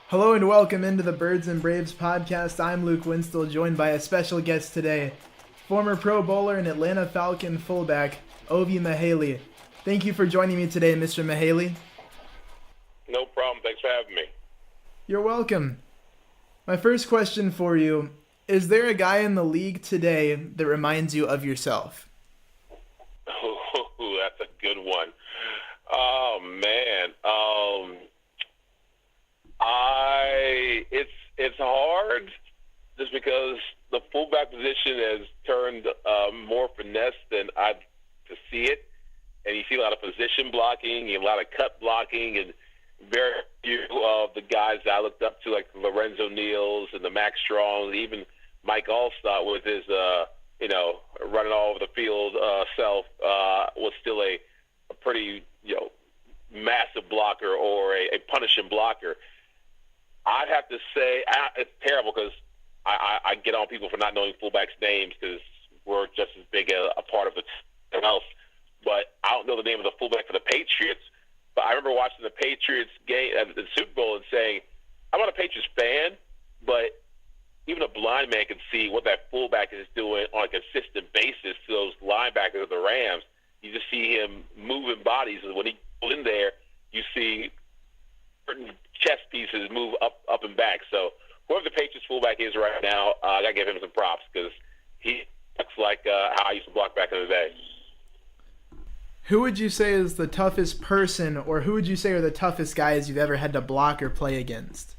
Hello and welcome into the Birds and Braves podcast. I'm Luke Winstel, joined by a special guest today, former Pro Bowler and Atlanta Falcon fullback, Ovie Mughelli. Thank you for joining me today, Mr. Mughelli. No problem. Thanks for having me. You're welcome. My first question for you, is there a guy in the league today that reminds you of yourself? Ooh, that's a good one. Oh man, it's hard just because the fullback position has turned more finesse than I to see it, and you see a lot of position blocking and a lot of cut blocking, and very few of the guys that I looked up to, like Lorenzo Neals and the Max Strongs, even Mike Allstott with his running all over the field self was still a pretty massive blocker or a punishing blocker. I'd have to say it's terrible because I get on people for not knowing fullbacks' names because we're just as big a part of the team else. But I don't know the name of the fullback for the Patriots. But I remember watching the Patriots game at the Super Bowl and saying, I'm not a Patriots fan, but even a blind man can see what that fullback is doing on a consistent basis to those linebackers of the Rams. You just see him moving bodies, and when he goes in there, you see certain chest pieces move up and back. So whoever the Patriots fullback is right now, I got to give him some props because he looks like how I used to block back in the day. Who would you say is the toughest person, or who would you say are the toughest guys you've ever had to block or play against?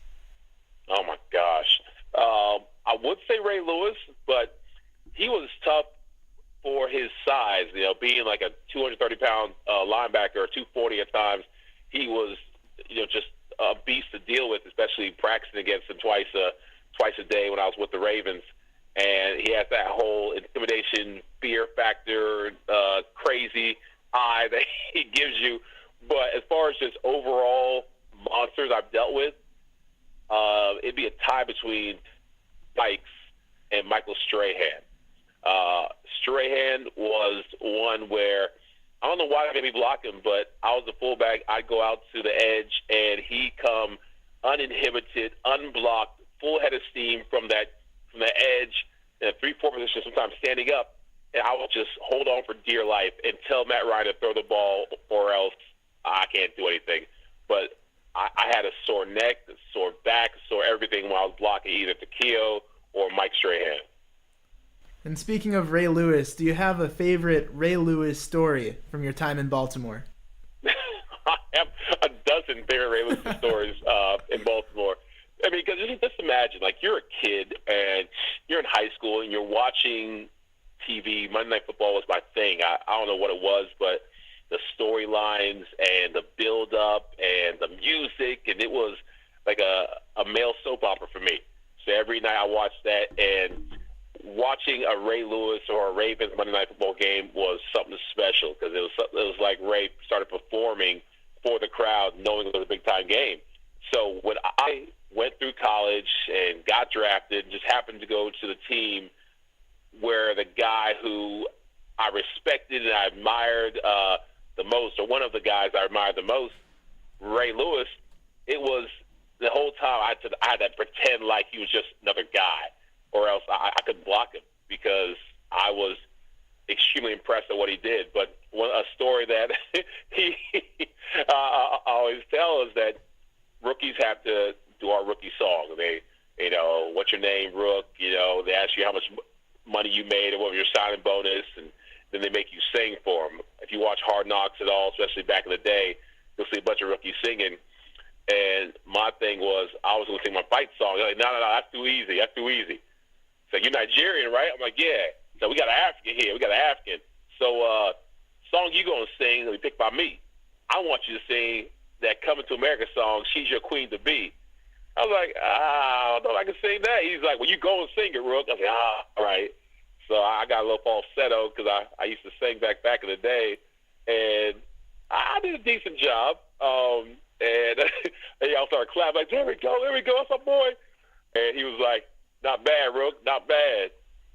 Oh, my gosh. I would say Ray Lewis, but he was tough for his size. Being like a 230-pound linebacker or 240 at times, he was just a beast to deal with, especially practicing against him twice a day when I was with the Ravens. And he has that whole intimidation, fear factor, crazy eye that he gives you. But as far as just overall monsters I've dealt with, it'd be a tie between Pikes and Michael Strahan. Strahan was one where I don't know why they made me block him, but I was a fullback. I'd go out to the edge, and he'd come uninhibited, unblocked, full head of steam from the edge in a 3-4 position, sometimes standing up, and I would just hold on for dear life and tell Matt Ryan to throw the ball or else I can't do anything. But I had a sore neck, a sore back, sore everything while I was blocking either Takeo or Mike Strahan. And speaking of Ray Lewis, do you have a favorite Ray Lewis story from your time in Baltimore? I have a dozen favorite Ray Lewis stories in Baltimore. I mean, because just imagine, like, you're a kid and you're in high school and you're watching TV. Monday Night Football was my thing. I don't know what it was, but the storylines and the build-up and the music, and it was like a male soap opera for me. So every night I watched that, and watching a Ray Lewis or a Ravens Monday Night Football game was something special because it was like Ray started performing for the crowd, knowing it was a big-time game. So when I went through college and got drafted, just happened to go to the team where the guy who I respected and I admired the most, or one of the guys I admired the most, Ray Lewis, it was the whole time I had to pretend like he was just another guy, or else I couldn't block him because I was extremely impressed at what he did. But a story that I always tell is that rookies have to do our rookie song. They, what's your name, Rook? They ask you how much money you made and what was your signing bonus, and then they make you sing for them. If you watch Hard Knocks at all, especially back in the day, you'll see a bunch of rookies singing. And my thing was, I was going to sing my fight song. They're like, no, that's too easy. That's too easy. So you're Nigerian, right? I'm like, yeah. So we got an African here. We got an African. So song you going to sing that we picked by me. I want you to sing that Coming to America song, She's Your Queen to Be. I was like, I don't know if I can sing that. He's like, well, you go and sing it, Rook. I was like, all right. So I got a little falsetto because I used to sing back in the day. And I did a decent job. And y'all started clapping, like, there we go, that's my boy. And he was like, not bad, Rook, not bad.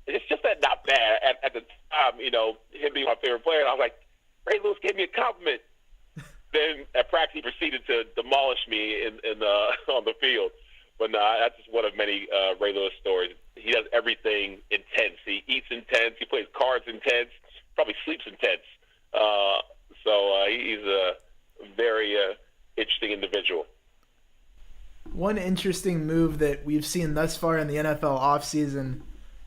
And it's just that not bad. At the time, him being my favorite player, I was like, Ray Lewis gave me a compliment. Then at practice, he proceeded to demolish me on the field. But no, that's just one of many Ray Lewis stories. He does everything intense. He eats intense. He plays cards intense. Probably sleeps intense. So he's a very interesting individual. One interesting move that we've seen thus far in the NFL offseason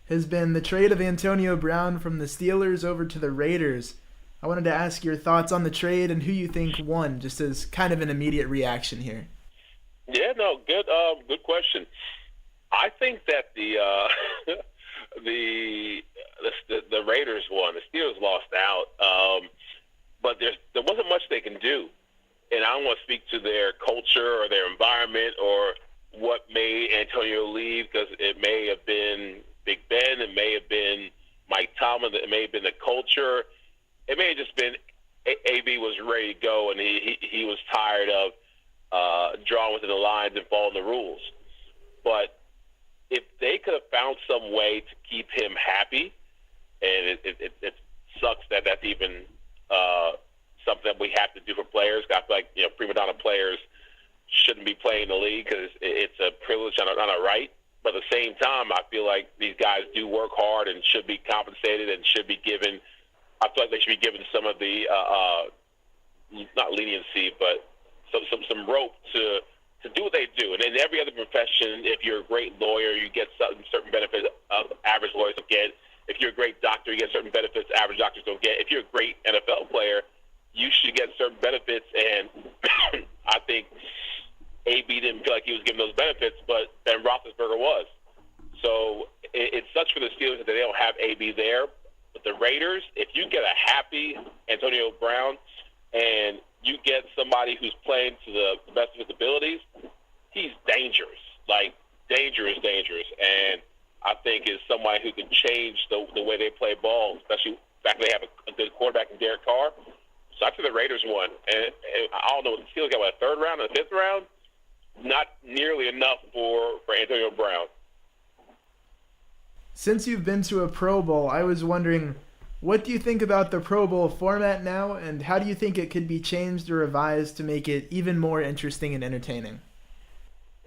has been the trade of Antonio Brown from the Steelers over to the Raiders. I wanted to ask your thoughts on the trade and who you think won, just as kind of an immediate reaction here. Yeah, no, good question. I think that the Raiders won. The Steelers lost out, but there wasn't much they can do. And I don't want to speak to their culture or their environment or what made Antonio leave, because it may have been Big Ben, it may have been Mike Tomlin, it may have been the culture. It may have just been AB was ready to go, and he was tired of drawing within the lines and following the rules. But if they could have found some way to keep him happy, and it sucks that that's even something that we have to do for players. I feel like prima donna players shouldn't be playing in the league because it's a privilege and not a right. But at the same time, I feel like these guys do work hard and should be compensated and should be given. I feel like they should be given some of the not leniency, but some rope to do what they do. And in every other profession, if you're a great lawyer, you get certain benefits average lawyers don't get. If you're a great doctor, you get certain benefits average doctors don't get. If you're a great NFL player, you should get certain benefits. And I think AB didn't feel like he was given those benefits, but Ben Roethlisberger was. So it sucks for the Steelers that they don't have AB there. But the Raiders, if you get a happy Antonio Brown and you get somebody who's playing to the best of his abilities, he's dangerous, like dangerous. And I think is somebody who can change the way they play ball, especially the fact they have a good quarterback in Derek Carr. So I think the Raiders won. And I don't know, the Steelers got a third round and a fifth round? Not nearly enough for Antonio Brown. Since you've been to a Pro Bowl, I was wondering, what do you think about the Pro Bowl format now, and how do you think it could be changed or revised to make it even more interesting and entertaining?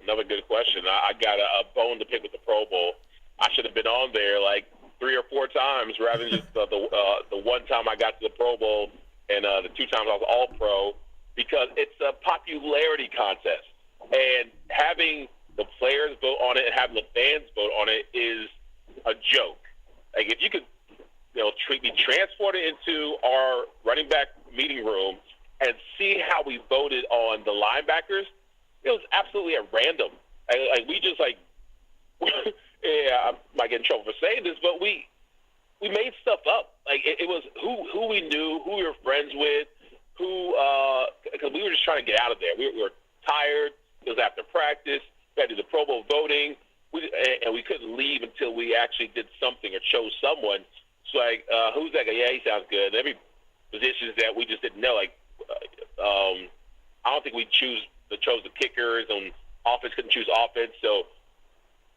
Another good question. I got a bone to pick with the Pro Bowl. I should have been on there like 3 or 4 times rather than just the one time I got to the Pro Bowl and the 2 times I was All-Pro, because it's a popularity contest. And having the players vote on it and having the fans vote on it is a joke. Like, if you could be transported into our running back meeting room and see how we voted on the linebackers, it was absolutely at random. Like we just yeah, I might get in trouble for saying this, but we made stuff up. Like it was who we knew, who we were friends with, because we were just trying to get out of there. We were tired. It was after practice. We had to do the Pro Bowl voting, and we couldn't leave until we actually did something or chose someone. So who's that guy? Yeah, he sounds good. Every positions that we just didn't know. Like I don't think we chose the kickers, and offense couldn't choose offense. So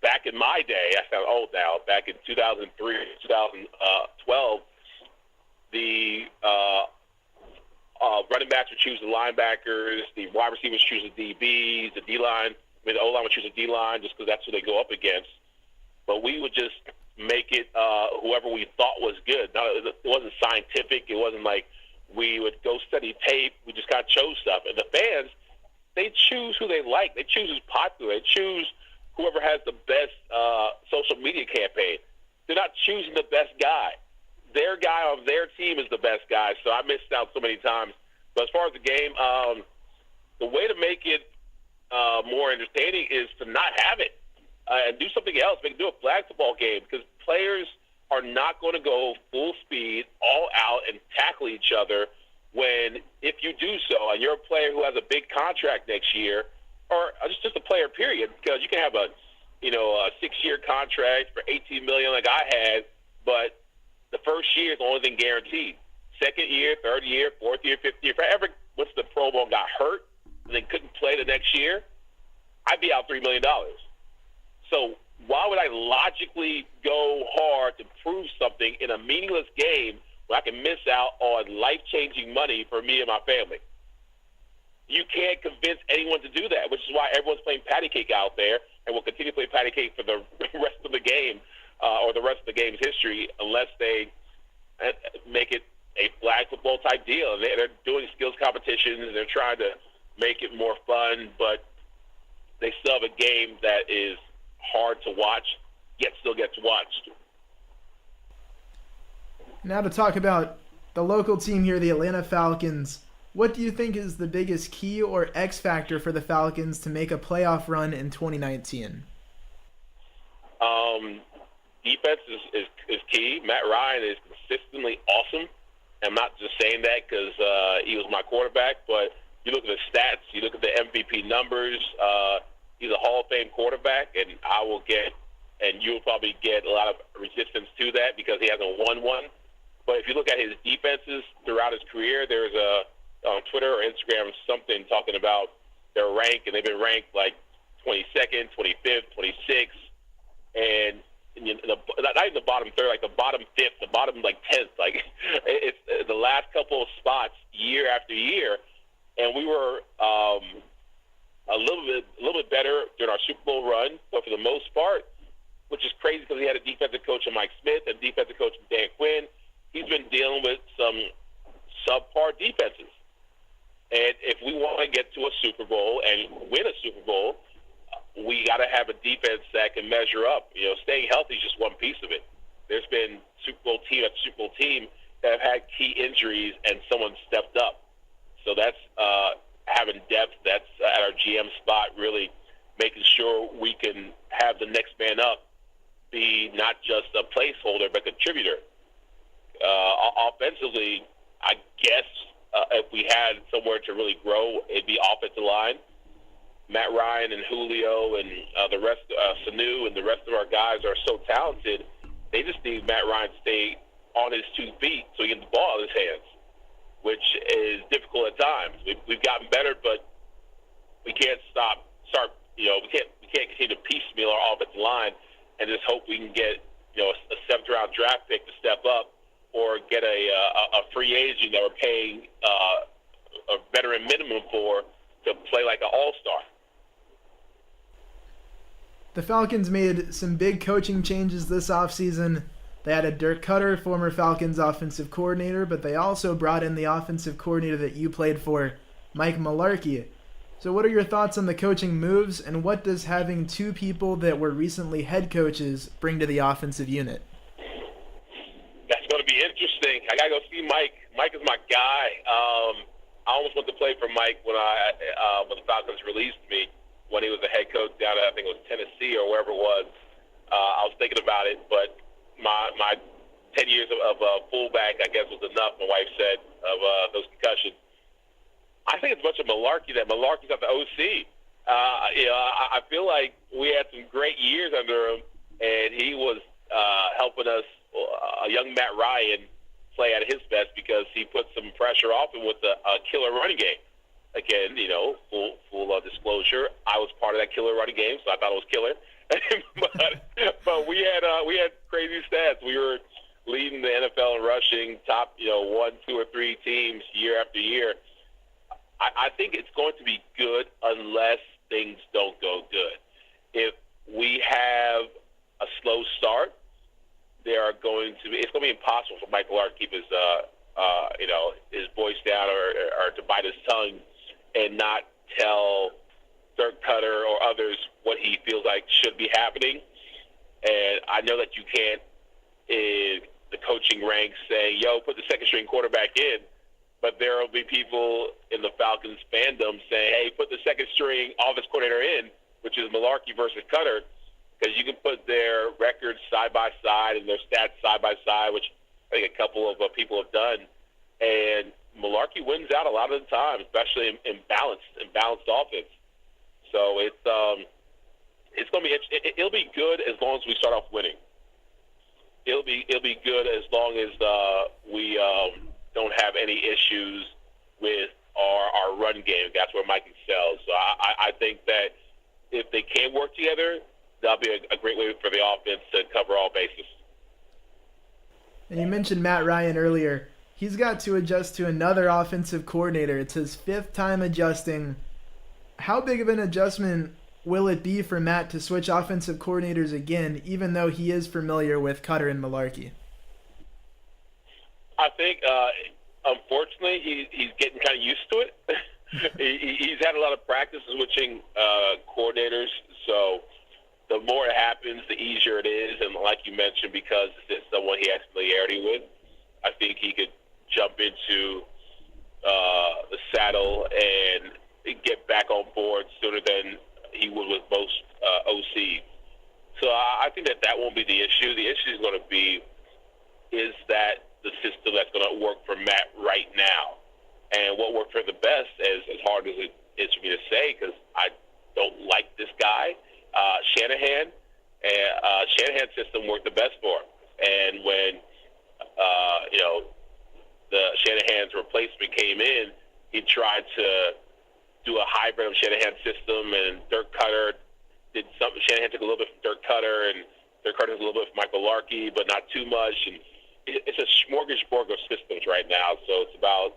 back in my day, I sound old now. Back in 2003, 2012, the running backs would choose the linebackers, the wide receivers choose the DBs, the D-line. The O-line would choose the D-line just because that's who they go up against. But we would just make it whoever we thought was good. Now, it wasn't scientific. It wasn't like we would go study tape. We just kind of chose stuff. And the fans, they choose who they like. They choose who's popular. They choose whoever has the best social media campaign. They're not choosing the best guy. Their guy on their team is the best guy. So I missed out so many times. But as far as the game, the way to make it more entertaining is to not have it and do something else. Do a flag football game, because players are not going to go full speed, all out, and tackle each other when, if you do so, and you're a player who has a big contract next year, or just a player, period, because you can have a 6-year contract for $18 million like I had, but the first year is the only thing guaranteed. Second year, third year, fourth year, fifth year, if I ever once the Pro Bowl got hurt and then couldn't play the next year, I'd be out $3 million. So why would I logically go hard to prove something in a meaningless game where I can miss out on life-changing money for me and my family? You can't convince anyone to do that, which is why everyone's playing patty cake out there and will continue to play patty cake for the rest of the game or the rest of the game's history unless they make it a flag football type deal. They're doing skills competitions and they're trying to make it more fun, but they still have a game that is hard to watch, yet still gets watched. Now to talk about the local team here, the Atlanta Falcons. What do you think is the biggest key or X factor for the Falcons to make a playoff run in 2019? Defense is key. Matt Ryan is consistently awesome. I'm not just saying that because he was my quarterback, but you look at the stats, you look at the MVP numbers. He's a Hall of Fame quarterback, and you'll probably get a lot of resistance to that because he hasn't won one. But if you look at his defenses throughout his career, there's on Twitter or Instagram something talking about their rank, and they've been ranked like 22nd, 25th, 26th, and not even the bottom third, like the bottom fifth, the bottom like 10th. Like it's the last couple of spots year after year, and we were a little bit better during our Super Bowl run, but for the most part, which is crazy because he had a defensive coach in Mike Smith and defensive coach in Dan Quinn. He's been dealing with some subpar defenses. And if we want to get to a Super Bowl and win a Super Bowl, we got to have a defense that can measure up. Staying healthy is just one piece of it. There's been Super Bowl team after Super Bowl team that have had key injuries and someone stepped up. So that's having depth. That's at our GM spot, really making sure we can have the next man up be not just a placeholder but a contributor. Offensively, I guess if we had somewhere to really grow, it'd be offensive line. Matt Ryan and Julio and the rest, Sanu and the rest of our guys are so talented. They just need Matt Ryan to stay on his 2 feet so he can get the ball in his hands, which is difficult at times. We've gotten better, but we can't we can't continue to piecemeal our offensive line and just hope we can get a 7th round draft pick to step up or get a free agent that we're paying a veteran minimum for to play like an all-star. The Falcons made some big coaching changes this offseason. They added Dirk Cutter, former Falcons offensive coordinator, but they also brought in the offensive coordinator that you played for, Mike Mularkey. So what are your thoughts on the coaching moves, and what does having 2 people that were recently head coaches bring to the offensive unit? That's going to be interesting. I got to go see Mike. Mike is my guy. I almost went to play for Mike when the Falcons released me when he was the head coach down at, I think it was Tennessee or wherever it was. I was thinking about it, but my 10 years of fullback, I guess, was enough, my wife said, of those concussions. I think it's a bunch of malarkey that Malarkey's at the OC. I feel like we had some great years under him, and he was helping us, a young Matt Ryan, play at his best because he put some pressure off him with a killer running game. Again, full disclosure, I was part of that killer running game, so I thought it was killer. but we had crazy stats. We were leading the NFL in rushing, top 1, 2, or 3 teams year after year. I think it's going to be good unless things don't go good. If we have a slow start, it's going to be impossible for Mike Mularkey to keep his his voice down or to bite his tongue and not tell Dirk Cutter or others what he feels like should be happening. And I know that you can't, in the coaching ranks, say, put the second string quarterback in. But there will be people in the Falcons fandom saying, hey, put the second string offensive coordinator in, which is Mularkey versus Cutter, because you can put their records side by side and their stats side by side, which I think a couple of people have done. And Mularkey wins out a lot of the time, especially in balanced offense. So it's going to be it'll be good as long as we start off winning. It'll be good as long as we don't have any issues with our run game. That's where Mike excels. So I think that if they can work together, that'll be a great way for the offense to cover all bases. And you mentioned Matt Ryan earlier. He's got to adjust to another offensive coordinator. It's his 5th time adjusting. How big of an adjustment will it be for Matt to switch offensive coordinators again, even though he is familiar with Cutter and Mularkey? I think, unfortunately, he's getting kind of used to it. He's had a lot of practice switching coordinators, so the more it happens, the easier it is. And like you mentioned, because it's someone he has familiarity with, I think he could jump into the saddle and get back on board sooner than he would with most OCs. So I think that won't be the issue. The issue is going to be, is that the system that's going to work for Matt right now? And what worked for him the best, as hard as it is for me to say, because I don't like this guy, Shanahan. And Shanahan's system worked the best for him. And when, the Shanahan's replacement came in, he tried to do a hybrid of Shanahan's system, and Dirk Cutter did something. Shanahan took a little bit from Dirk Cutter, and Dirk Cutter took a little bit from Michael Larkey, but not too much. And it's a smorgasbord of systems right now, so it's about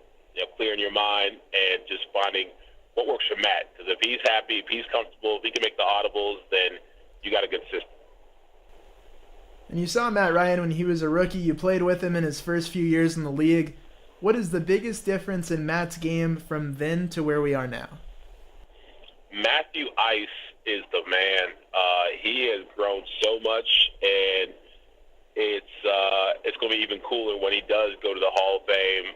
clearing your mind and just finding what works for Matt. Because if he's happy, if he's comfortable, if he can make the audibles, then you got a good system. And you saw Matt Ryan when he was a rookie. You played with him in his first few years in the league. What is the biggest difference in Matt's game from then to where we are now? Matthew Ice is the man. He has grown so much, and it's going to be even cooler when he does go to the Hall of Fame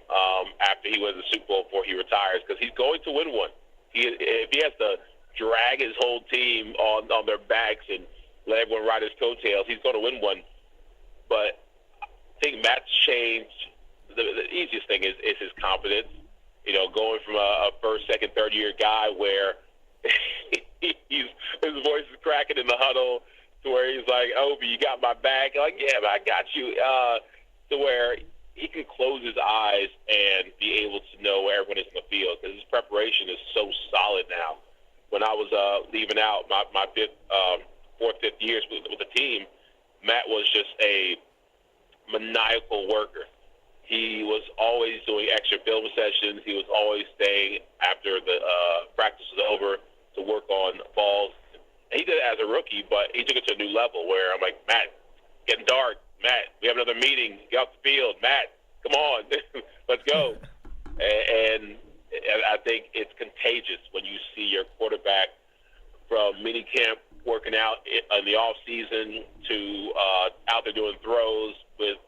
after he wins the Super Bowl before he retires, because he's going to win one. If he has to drag his whole team on their backs and let everyone ride his coattails, he's going to win one. But I think Matt's changed. The easiest thing is his confidence. Going from a first, second, third year guy where his voice is cracking in the huddle, to where he's like, Ovie, you got my back? I'm like, yeah, I got you. To where he can close his eyes and be able to know where everyone is in the field, because his preparation is so solid now. When I was leaving out my fourth, fifth years with the team, Matt was just a maniacal worker. He was always doing extra film sessions. He was always staying after the practice was over to work on balls. And he did it as a rookie, but he took it to a new level where I'm like, Matt, getting dark. Matt, we have another meeting. Get off the field. Matt, come on. Let's go. And I think it's contagious when you see your quarterback from minicamp working out in the off season to out there doing throws with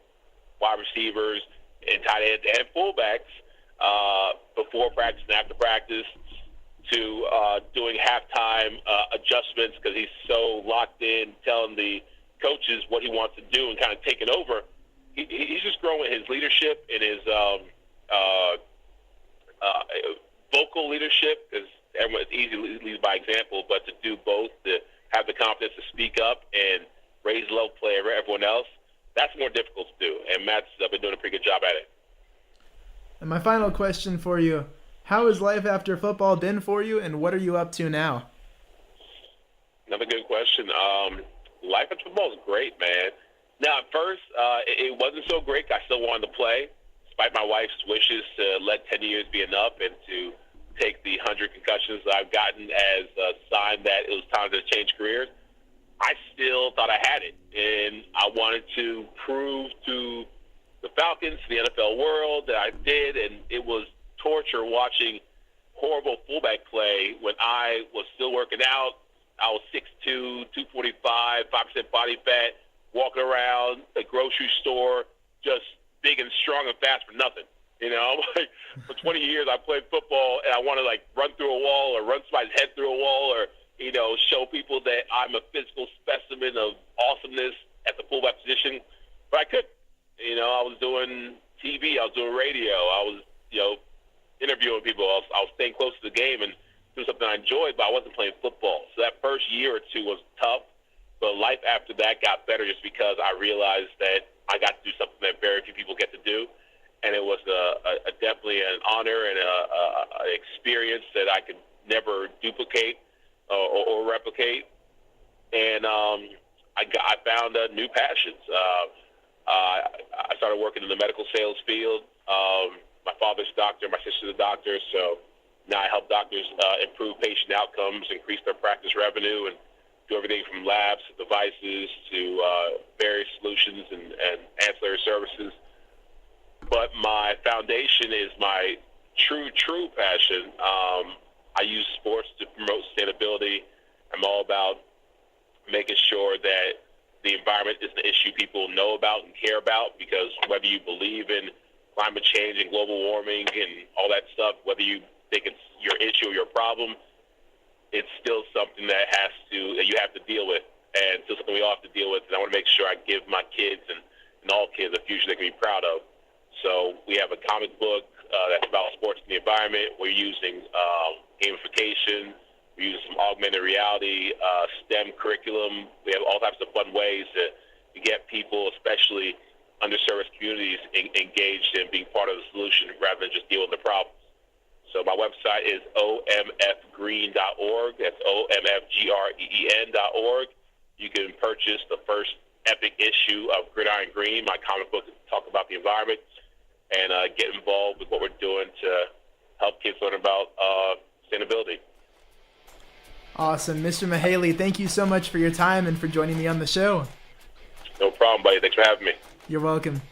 wide receivers and tight ends and fullbacks before practice and after practice, to doing halftime adjustments because he's so locked in, telling the coaches what he wants to do and kind of taking over. He's just growing his leadership and his vocal leadership, because it's easy to lead by example, but to do both, to have the confidence to speak up and raise the level play over everyone else, that's more difficult to do, and Matt's been doing a pretty good job at it. And my final question for you, how has life after football been for you, and what are you up to now? Another good question. Life after football is great, man. Now, at first, it wasn't so great. I still wanted to play, despite my wife's wishes to let 10 years be enough and to take the 100 concussions that I've gotten as a sign that it was time to change careers. I still thought I had it, and I wanted to prove to the Falcons, to the NFL world, that I did, and it was torture watching horrible fullback play when I was still working out. I was 6'2", 245, 5% body fat, walking around the grocery store, just big and strong and fast for nothing. Like, for 20 years I played football, and I want to run through a wall or run somebody's head through a wall, or show people that I'm a physical specimen of awesomeness at the fullback position, but I couldn't. I was doing TV, I was doing radio, I was interviewing people, I was staying close to the game and doing something I enjoyed, but I wasn't playing football. So that first year or two was tough, but life after that got better just because I realized that I got to do something that very few people get to do, and it was definitely an honor and an experience that I could never duplicate or replicate. And I found new passions. I started working in the medical sales field. My father's a doctor, my sister's a doctor, so now I help doctors improve patient outcomes, increase their practice revenue, and do everything from labs to devices to various solutions and ancillary services. But my foundation is my true passion. I use sports to promote sustainability. I'm all about making sure that the environment is an issue people know about and care about, because whether you believe in climate change and global warming and all that stuff, whether you think it's your issue or your problem, it's still something that you have to deal with, and still something we all have to deal with. And I want to make sure I give my kids and all kids a future they can be proud of. So we have a comic book that's about sports and the environment. We're using gamification. We're using some augmented reality, STEM curriculum. We have all types of fun ways to get people, especially underserviced communities, engaged in being part of the solution rather than just deal with the problems. So my website is omfgreen.org. That's omfgreen.org. You can purchase the first epic issue of Gridiron Green, my comic book to talk about the environment, and get involved with what we're doing to help kids learn about sustainability. Awesome. Mr. Mughelli, thank you so much for your time and for joining me on the show. No problem, buddy. Thanks for having me. You're welcome.